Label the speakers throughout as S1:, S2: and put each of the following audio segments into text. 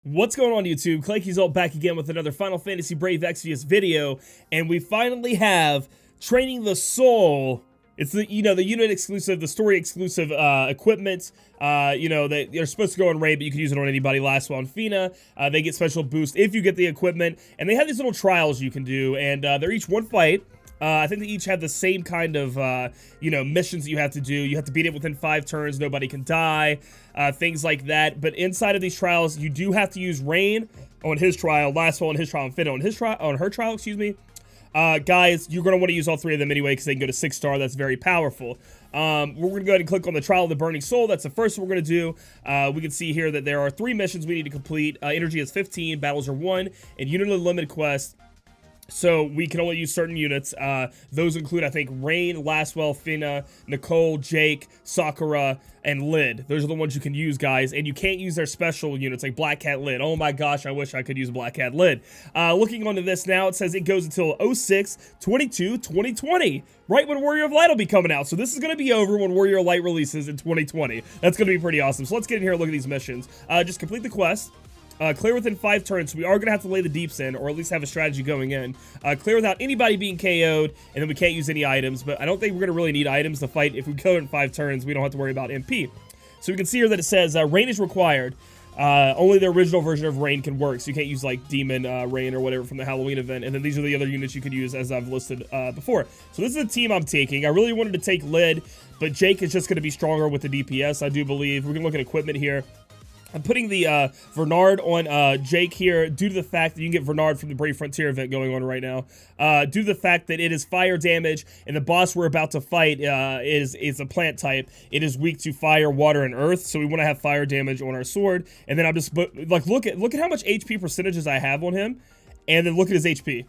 S1: What's going on YouTube? Claykeys all back again with another Final Fantasy Brave Exvius video, and we finally have Training the Soul. It's the the unit exclusive, the story exclusive equipment. That they're supposed to go on raid, but you can use it on anybody. Last one, Fina. They get special boost if you get the equipment, and they have these little trials you can do, and they're each one fight. I think they each have the same kind of, missions that you have to do. You have to beat it within 5 turns. Nobody can die. Things like that. But inside of these trials, you do have to use Rain on his trial, Last on his trial, and Finn on her trial, excuse me. Guys, you're going to want to use all 3 of them anyway because they can go to 6-star. That's very powerful. We're going to go ahead and click on the Trial of the Burning Soul. That's the first one we're going to do. We can see here that there are 3 missions we need to complete. Energy is 15, battles are 1, and unit limited quest. So we can only use certain units. Those include, I think, Rain, Lastwell, Fina, Nicole, Jake, Sakura, and Lid. Those are the ones you can use, guys. And you can't use their special units like Black Cat Lid. Oh my gosh, I wish I could use Black Cat Lid. Looking onto this now, it says it goes until 06/22/2020. Right when Warrior of Light will be coming out. So this is going to be over when Warrior of Light releases in 2020. That's going to be pretty awesome. So let's get in here and look at these missions. Just complete the quest. Clear within 5 turns, so we are going to have to lay the deeps in, or at least have a strategy going in. Clear without anybody being KO'd, and then we can't use any items, but I don't think we're going to really need items to fight. If we go in 5 turns, we don't have to worry about MP. So we can see here that it says, Rain is required. Only the original version of Rain can work, so you can't use, like, Demon Rain or whatever from the Halloween event, and then these are the other units you could use, as I've listed before. So this is the team I'm taking. I really wanted to take Lid, but Jake is just going to be stronger with the DPS, I do believe. We're going to look at equipment here. I'm putting the Vernard on Jake here due to the fact that you can get Vernard from the Brave Frontier event going on right now. Due to the fact that it is fire damage, and the boss we're about to fight is a plant type. It is weak to fire, water, and earth, so we want to have fire damage on our sword. And then I'm just like look at how much HP percentages I have on him, and then look at his HP.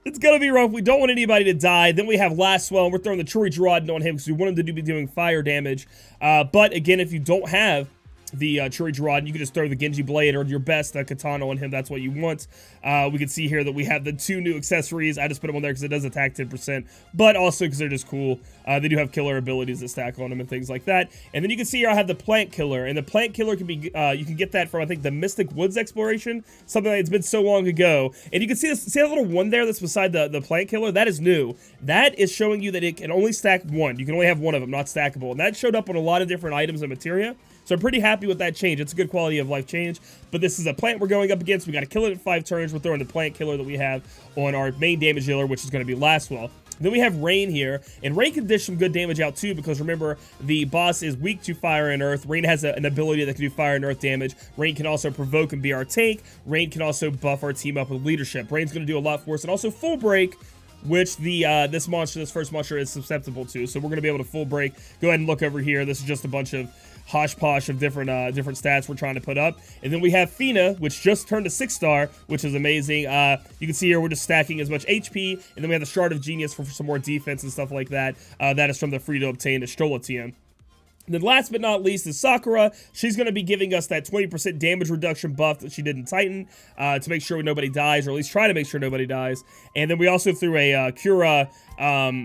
S1: It's gonna be rough. We don't want anybody to die. Then we have Lastwell, and we're throwing the Churi Gerardin on him because we want him to be doing fire damage. But again, if you don't have the Churi Gerardin, you can just throw the Genji Blade or your best katana on him. That's what you want. We can see here that we have the 2 new accessories. I just put them on there because it does attack 10%, but also because they're just cool. They do have killer abilities that stack on them and things like that. And then you can see here I have the Plant Killer, and the Plant Killer can be, you can get that from, I think, the Mystic Woods exploration, something that's been so long ago. And you can see this, see that little 1 there that's beside the Plant Killer? That is new. That is showing you that it can only stack 1. You can only have 1 of them, not stackable. And that showed up on a lot of different items and materia. So I'm pretty happy with that change. It's a good quality of life change. But this is a plant we're going up against. We got to kill it in 5 turns. We're throwing the Plant Killer that we have on our main damage dealer, which is going to be Lastwell. Then we have Rain here, and Rain can dish some good damage out too, because remember, the boss is weak to fire and earth. Rain has an ability that can do fire and earth damage. Rain can also provoke and be our tank. Rain can also buff our team up with leadership. Rain's going to do a lot for us, and also full break, which this first monster is susceptible to. So we're going to be able to full break. Go ahead and look over here. This is just a bunch of hodgepodge of different stats we're trying to put up. And then we have Fina, which just turned to 6-star, which is amazing. You can see here we're just stacking as much HP, and then we have the Shard of Genius for some more defense and stuff like that. That is from the free to obtain Estrola TM. And then last but not least is Sakura. She's going to be giving us that 20% damage reduction buff that she did in Titan to make sure nobody dies, or at least try to make sure nobody dies. And then we also threw a Cura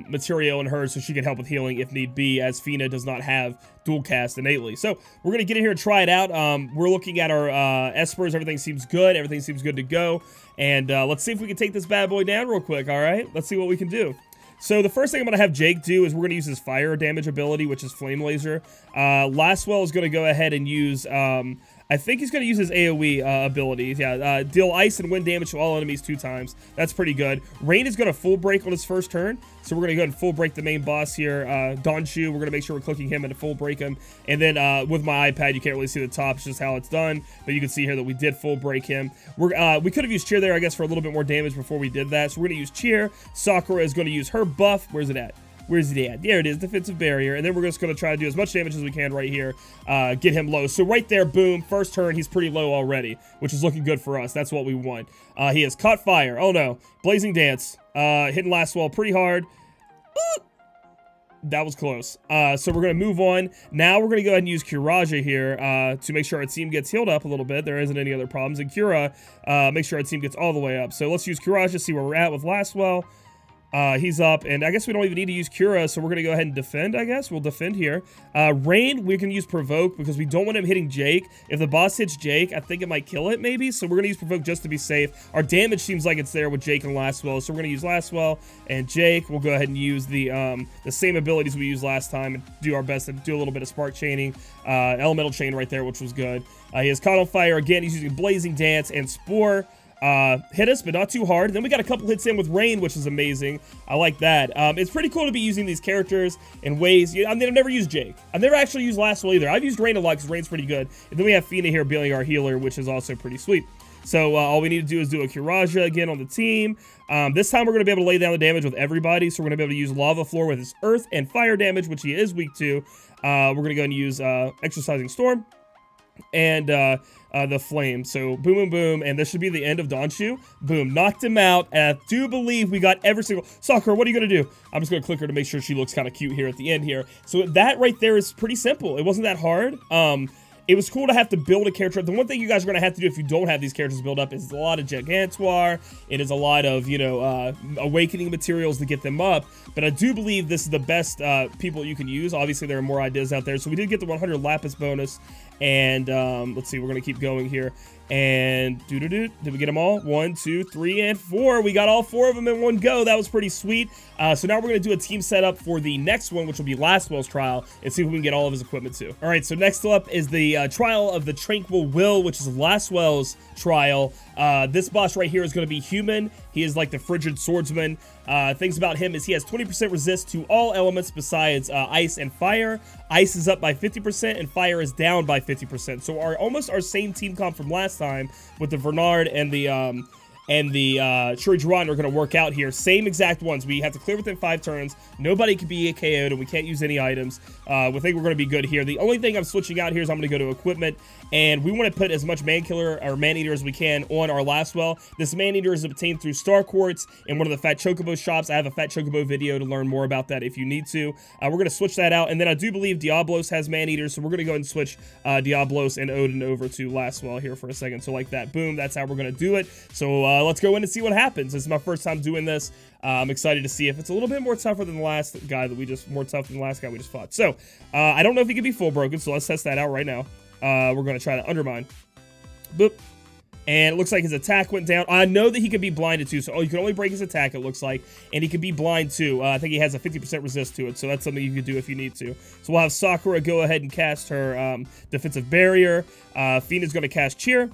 S1: material in her so she can help with healing if need be, as Fina does not have dual cast innately. So we're going to get in here and try it out. We're looking at our Espers. Everything seems good. Everything seems good to go. And let's see if we can take this bad boy down real quick, all right? Let's see what we can do. So the first thing I'm going to have Jake do is we're going to use his fire damage ability, which is Flame Laser. Lastwell is going to go ahead and use, I think he's going to use his AoE abilities. Yeah, deal ice and wind damage to all enemies 2 times. That's pretty good. Rain is going to full break on his first turn. So we're going to go ahead and full break the main boss here, Donshu. We're going to make sure we're clicking him and to full break him. And then with my iPad, you can't really see the top. It's just how it's done. But you can see here that we did full break him. We could have used Cheer there, I guess, for a little bit more damage before we did that. So we're going to use Cheer. Sakura is going to use her buff. Where's it at? Where's it at? There it is, defensive barrier. And then we're just going to try to do as much damage as we can right here. Get him low. So right there, boom, first turn, he's pretty low already, which is looking good for us. That's what we want. He has caught fire. Oh no. Blazing Dance. Hitting Lastwell pretty hard. That was close. So we're going to move on. Now we're going to go ahead and use Kiraja here to make sure our team gets healed up a little bit. There isn't any other problems. And Kira, make sure our team gets all the way up. So let's use Kiraja, see where we're at with Lastwell. He's up, and I guess we don't even need to use Cura, so we're going to go ahead and defend, I guess. We'll defend here. Rain, we can use Provoke because we don't want him hitting Jake. If the boss hits Jake, I think it might kill it, maybe, so we're going to use Provoke just to be safe. Our damage seems like it's there with Jake and Lastwell, so we're going to use Lastwell and Jake. We'll go ahead and use the same abilities we used last time and do our best to do a little bit of Spark Chaining. Elemental Chain right there, which was good. He has Caught on Fire. Again, he's using Blazing Dance and Spore. Hit us, but not too hard. Then we got a couple hits in with Rain, which is amazing. I like that. It's pretty cool to be using these characters in ways. I mean, I've never used Jake. I've never actually used Lastwell either. I've used Rain a lot because Rain's pretty good. And then we have Fina here being our healer, which is also pretty sweet. So all we need to do is do a Kiraja again on the team. This time we're going to be able to lay down the damage with everybody. So we're going to be able to use Lava Floor with his Earth and Fire damage, which he is weak to. We're going to go and use Exercising Storm and the Flame. So boom, boom, boom, and this should be the end of Donshu. Boom, knocked him out, and I do believe we got every single... Sakura, what are you going to do? I'm just going to click her to make sure she looks kind of cute here at the end here. So that right there is pretty simple. It wasn't that hard. It was cool to have to build a character. The one thing you guys are going to have to do if you don't have these characters built up is a lot of Gigantoire. It is a lot of, you know, awakening materials to get them up. But I do believe this is the best people you can use. Obviously, there are more ideas out there. So we did get the 100 Lapis bonus. And let's see, we're going to keep going here. And did we get them all? 1, 2, 3, and 4. We got all 4 of them in one go. That was pretty sweet. So now we're going to do a team setup for the next one, which will be Lastwell's trial, and see if we can get all of his equipment too. All right, so next up is the trial of the Tranquil Will, which is Lastwell's trial. This boss right here is going to be human. He is like the frigid swordsman. Things about him is he has 20% resist to all elements besides ice and fire. Ice is up by 50% and fire is down by 50%. So almost our same team comp from last time with the Vernard and the Shuri Jiran are going to work out here. Same exact ones. We have to clear within 5 turns. Nobody can be KO'd, and we can't use any items. We think we're going to be good here. The only thing I'm switching out here is I'm going to go to equipment, and we want to put as much Man-Killer or Man-Eater as we can on our Lastwell. This Man-Eater is obtained through Star Quartz in one of the Fat Chocobo shops. I have a Fat Chocobo video to learn more about that if you need to. We're going to switch that out, and then I do believe Diablos has Man-Eater, so we're going to go ahead and switch Diablos and Odin over to Lastwell here for a second. So like that. Boom. That's how we're going to do it. So let's go in and see what happens. This is my first time doing this. I'm excited to see if it's a little bit more tougher than the last guy that we just fought. So I don't know if he can be full broken, so let's test that out right now. We're going to try to undermine. Boop. And it looks like his attack went down. I know that he can be blinded too, so you can only break his attack, it looks like. And he can be blind too. I think he has a 50% resist to it, so that's something you can do if you need to. So we'll have Sakura go ahead and cast her defensive barrier. Fina's going to cast Cheer.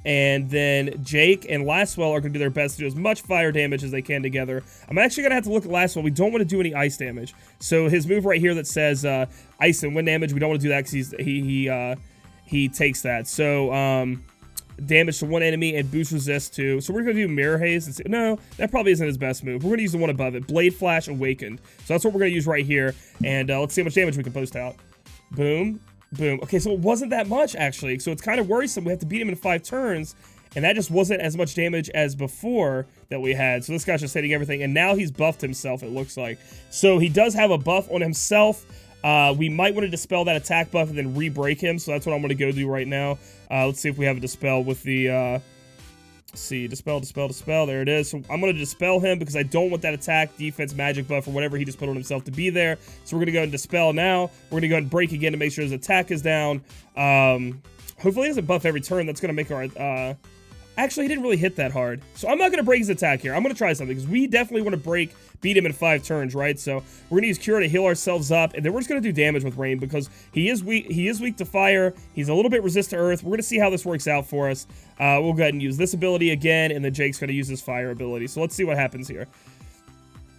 S1: And then Jake and Lastwell are going to do their best to do as much fire damage as they can together. I'm actually going to have to look at Lastwell. We don't want to do any ice damage. So his move right here that says ice and wind damage, we don't want to do that because he takes that. So damage to one enemy and boost resist to. So we're going to do Mirror Haze. No, that probably isn't his best move. We're going to use the one above it. Blade Flash Awakened. So that's what we're going to use right here. And let's see how much damage we can post out. Boom. Boom. Okay, so it wasn't that much, actually. So it's kind of worrisome. We have to beat him in 5 turns, and that just wasn't as much damage as before that we had. So this guy's just hitting everything, and now he's buffed himself, it looks like. So he does have a buff on himself. We might want to dispel that attack buff and then re-break him, so that's what I'm going to go do right now. Let's see if we have a dispel with the... see, dispel. There it is. So I'm going to dispel him because I don't want that attack, defense, magic buff, or whatever he just put on himself to be there. So we're going to go and dispel now. We're going to go and break again to make sure his attack is down. Hopefully he doesn't buff every turn. That's going to make our... Actually, he didn't really hit that hard. So I'm not going to break his attack here. I'm going to try something because we definitely want to beat him in 5 turns, right? So we're going to use Cure to heal ourselves up, and then we're just going to do damage with Rain because he is weak to fire. He's a little bit resistant to earth. We're going to see how this works out for us. We'll go ahead and use this ability again, and then Jake's going to use his fire ability. So let's see what happens here.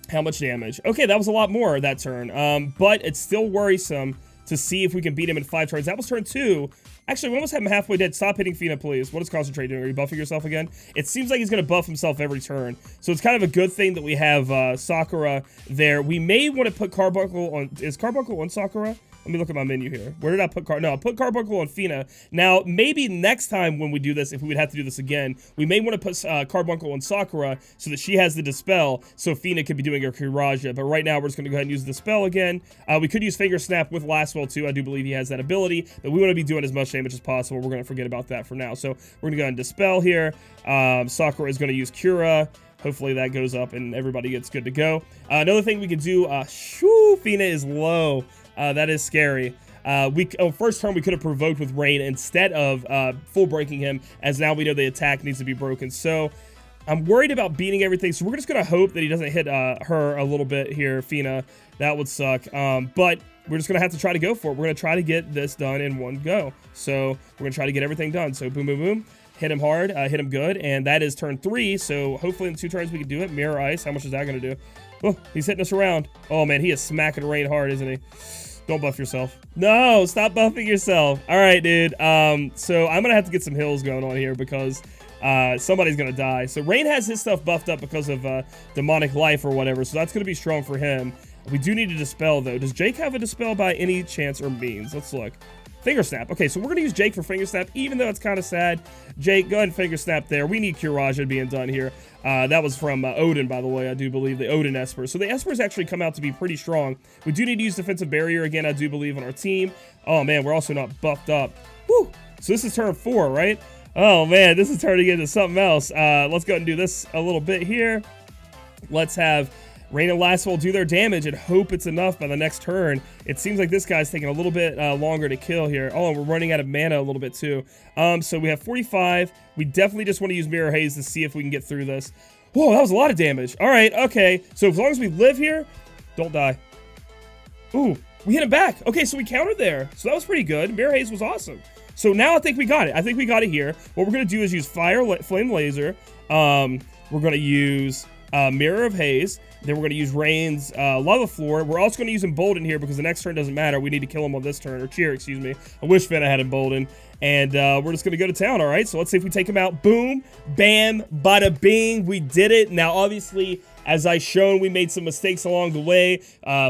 S1: How much damage? Okay, that was a lot more that turn, but it's still worrisome to see if we can beat him in 5 turns. That was turn 2. Actually, we almost have him halfway dead. Stop hitting Fina, please. What is Concentrate doing? Are you buffing yourself again? It seems like he's going to buff himself every turn. So it's kind of a good thing that we have Sakura there. We may want to put Carbuncle on... Is Carbuncle on Sakura? Let me look at my menu here. Where did I put No, I put Carbuncle on Fina. Now, maybe next time when we do this, if we would have to do this again, we may want to put Carbuncle on Sakura so that she has the Dispel, so Fina could be doing her Kiraja. But right now, we're just going to go ahead and use the Dispel again. We could use Finger Snap with Lastwell, too. I do believe he has that ability, but we want to be doing as much damage as possible. We're going to forget about that for now. So we're going to go ahead and Dispel here. Sakura is going to use Cura. Hopefully that goes up and everybody gets good to go. Another thing we could do, Fina is low. That is scary. First turn we could have provoked with rain instead of full breaking him, as now we know the attack needs to be broken. So I'm worried about beating everything. So we're just going to hope that he doesn't hit her a little bit here, Fina. That would suck. But we're just going to have to try to go for it. We're going to try to get this done in one go. So we're going to try to get everything done. So boom, boom, boom. Hit him hard, hit him good, and that is turn 3, so hopefully in 2 turns we can do it. Mirror Ice, how much is that going to do? Oh, he's hitting us around. Oh, man, he is smacking rain hard, isn't he? Don't buff yourself. No, stop buffing yourself. All right, dude. So I'm going to have to get some hills going on here because somebody's going to die. So Rain has his stuff buffed up because of Demonic Life or whatever, so that's going to be strong for him. We do need to Dispel, though. Does Jake have a Dispel by any chance or means? Let's look. Finger Snap. Okay, so we're going to use Jake for Finger Snap, even though it's kind of sad. Jake, go ahead and Finger Snap there. We need Kiraja being done here. That was from Odin, by the way, I do believe, the Odin Esper. So the Espers actually come out to be pretty strong. We do need to use Defensive Barrier again, I do believe, on our team. Oh, man, we're also not buffed up. Woo! So this is turn 4, right? Oh, man, this is turning into something else. Let's go ahead and do this a little bit here. Let's have Rain and Last do their damage and hope it's enough by the next turn. It seems like this guy's taking a little bit longer to kill here. Oh, and we're running out of mana a little bit too. So we have 45. We definitely just want to use Mirror Haze to see if we can get through this. Whoa, that was a lot of damage. All right, okay. So as long as we live here, don't die. Ooh, we hit him back. Okay, so we countered there. So that was pretty good. Mirror Haze was awesome. So now I think we got it. I think we got it here. What we're going to do is use Flame Laser. We're going to use Mirror of Haze. Then we're going to use Rain's Lava Floor. We're also going to use Embolden here because the next turn doesn't matter. We need to kill him on this turn, or Cheer, excuse me. I wish Finn had Embolden. And we're just going to go to town, all right? So let's see if we take him out. Boom, bam, bada bing. We did it. Now, obviously, as I shown, we made some mistakes along the way.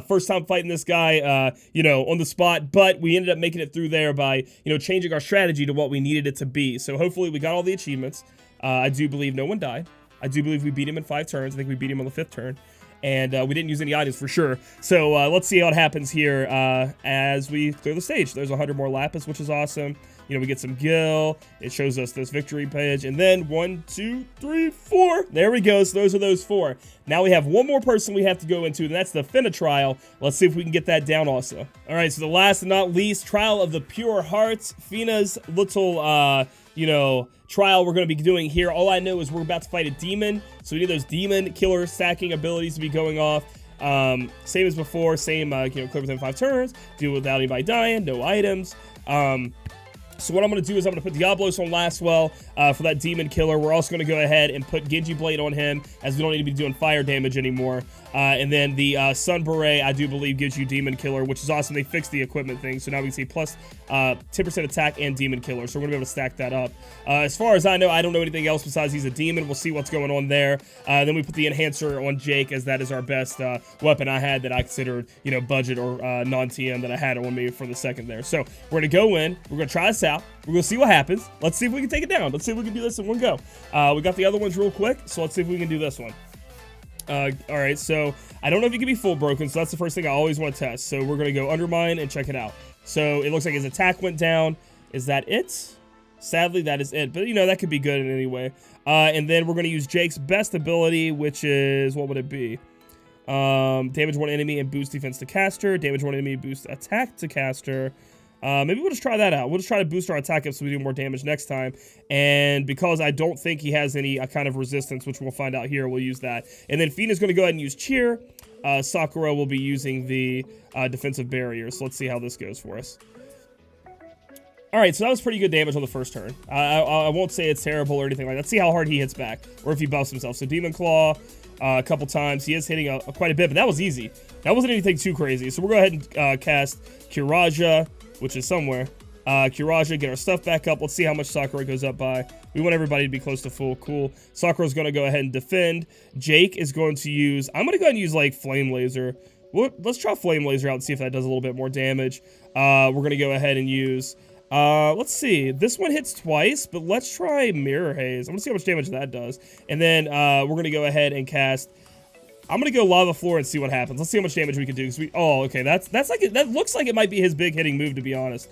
S1: First time fighting this guy, you know, on the spot. But we ended up making it through there by, you know, changing our strategy to what we needed it to be. So hopefully we got all the achievements. I do believe no one died. I do believe we beat him in 5 turns. I think we beat him on the 5th turn. And we didn't use any items for sure. So let's see how it happens here as we clear the stage. There's 100 more Lapis, which is awesome. You know, we get some Gil. It shows us this victory page. And then 1, 2, 3, 4. There we go. So those are those 4. Now we have one more person we have to go into, and that's the Finna trial. Let's see if we can get that down also. All right, so the last and not least, Trial of the Pure Hearts. Fina's little, you know, trial we're going to be doing here. All I know is we're about to fight a demon, so we need those demon killer stacking abilities to be going off. Same as before, same, you know, clear within 5 turns, deal without anybody dying, no items. So what I'm going to do is I'm going to put Diablos on Lastwell for that Demon Killer. We're also going to go ahead and put Genji Blade on him, as we don't need to be doing fire damage anymore. And then the Sun Beret, I do believe, gives you Demon Killer, which is awesome. They fixed the equipment thing, so now we can see plus 10% attack and Demon Killer. So we're going to be able to stack that up. As far as I know anything else besides he's a demon. We'll see what's going on there. Then we put the Enhancer on Jake, as that is our best weapon I had that I considered, you know, budget or non-TM that I had on me for the second there. So we're going to go in. We're going to try this out. We're going to see what happens. Let's see if we can take it down. Let's see if we can do this in one go. We got the other ones real quick, so let's see if we can do this one. All right, so I don't know if it can be full broken, so that's the first thing I always want to test. So we're going to go Undermine and check it out. So it looks like his attack went down. Is that it? Sadly, that is it. But, you know, that could be good in any way. And then we're going to use Jake's best ability, which is, what would it be? Damage one enemy and boost defense to caster. Damage one enemy, boost attack to caster. Maybe we'll just try that out. We'll just try to boost our attack up so we do more damage next time. And because I don't think he has any kind of resistance, which we'll find out here, we'll use that. And then Fina's going to go ahead and use Cheer. Sakura will be using the defensive barrier. So let's see how this goes for us. All right, so that was pretty good damage on the first turn. I won't say it's terrible or anything like that. Let's see how hard he hits back or if he buffs himself. So Demon Claw a couple times. He is hitting quite a bit, but that was easy. That wasn't anything too crazy. So we'll go ahead and cast Kiraja, which is somewhere. Kiraja, get our stuff back up. Let's see how much Sakura goes up by. We want everybody to be close to full. Cool. Sakura's going to go ahead and defend. Jake is going to use... I'm going to go ahead and use, like, Flame Laser. Let's try Flame Laser out and see if that does a little bit more damage. We're going to go ahead and use... let's see. This one hits twice, but let's try Mirror Haze. I'm going to see how much damage that does. And then we're going to go ahead and cast... I'm going to go Lava Floor and see what happens. Let's see how much damage we can do. Oh, okay. That looks like it might be his big hitting move, to be honest.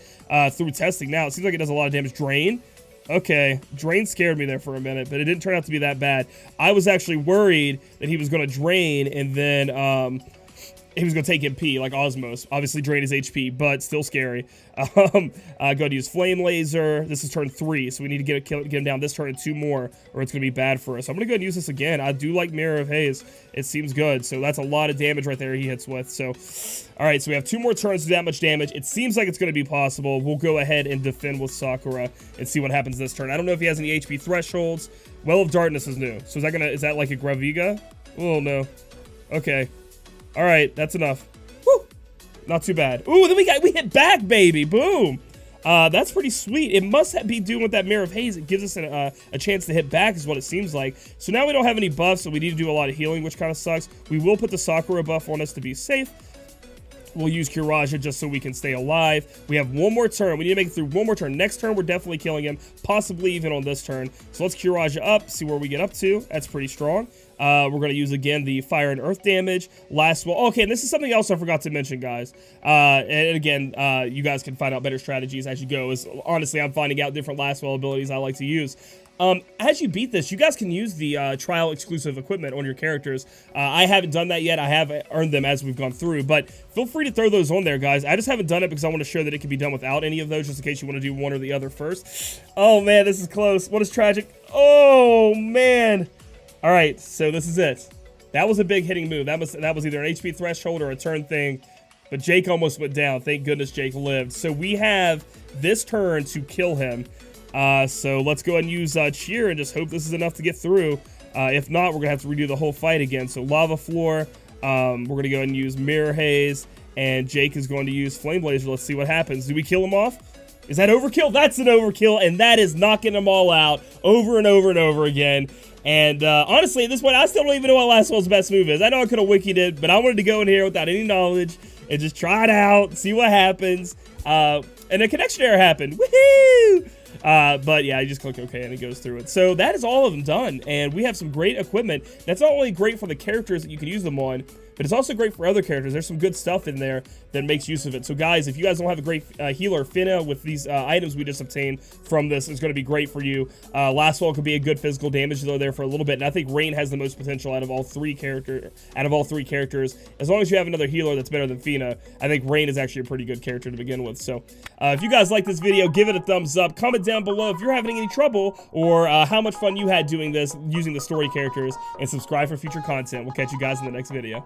S1: Through testing now, it seems like it does a lot of damage. Drain. Okay, Drain scared me there for a minute, but it didn't turn out to be that bad. I was actually worried that he was going to Drain and then he was going to take MP like Osmos. Obviously, Drain his HP, but still scary. Go to use Flame Laser. This is turn 3, so we need to get him down this turn and 2 more, or it's going to be bad for us. I'm going to go ahead and use this again. I do like Mirror of Haze. It seems good, so that's a lot of damage right there he hits with. So, all right, so we have 2 more turns to do that much damage. It seems like it's going to be possible. We'll go ahead and defend with Sakura and see what happens this turn. I don't know if he has any HP thresholds. Well of Darkness is new, so is that like a Graviga? Oh, no. Okay. All right, that's enough. Woo! Not too bad. Ooh, then we hit back, baby. Boom. That's pretty sweet. It must be doing with that Mirror of Haze. It gives us a chance to hit back is what it seems like. So now we don't have any buffs, so we need to do a lot of healing, which kind of sucks. We will put the Sakura buff on us to be safe. We'll use Kiraja just so we can stay alive. We have 1 more turn. We need to make it through 1 more turn. Next turn, we're definitely killing him, possibly even on this turn. So let's Kiraja up, see where we get up to. That's pretty strong. We're going to use, again, the fire and earth damage. Last well. Okay, and this is something else I forgot to mention, guys. And again, you guys can find out better strategies as you go. Honestly, I'm finding out different last well abilities I like to use. As you beat this, you guys can use the trial exclusive equipment on your characters. I haven't done that yet. I have earned them as we've gone through, but feel free to throw those on there, guys. I just haven't done it because I want to show that it can be done without any of those, just in case you want to do one or the other first. Oh, man, this is close. What is tragic? Oh, man. All right, so this is it. That was a big hitting move. That was either an HP threshold or a turn thing, but Jake almost went down. Thank goodness Jake lived. So we have this turn to kill him. So let's go ahead and use Cheer and just hope this is enough to get through. If not, we're going to have to redo the whole fight again. So Lava Floor, we're going to go ahead and use Mirror Haze, and Jake is going to use Flame Blazer. Let's see what happens. Do we kill him off? Is that overkill? That's an overkill, and that is knocking them all out over and over and over again. And honestly, at this point, I still don't even know what Last Well's best move is. I know I could have wikied it, but I wanted to go in here without any knowledge and just try it out, see what happens. And a connection error happened. Woohoo! But yeah, I just click OK and it goes through it. So that is all of them done. And we have some great equipment. That's not only great for the characters that you can use them on, but it's also great for other characters. There's some good stuff in there that makes use of it. So guys, if you guys don't have a great healer, Finna with these items we just obtained from this is going to be great for you. Last Wall could be a good physical damage though there for a little bit, and I think Rain has the most potential out of all three characters. As long as you have another healer that's better than Finna, I think Rain is actually a pretty good character to begin with. So if you guys like this video, give it a thumbs up. Comment down below if you're having any trouble or how much fun you had doing this using the story characters, and subscribe for future content. We'll catch you guys in the next video.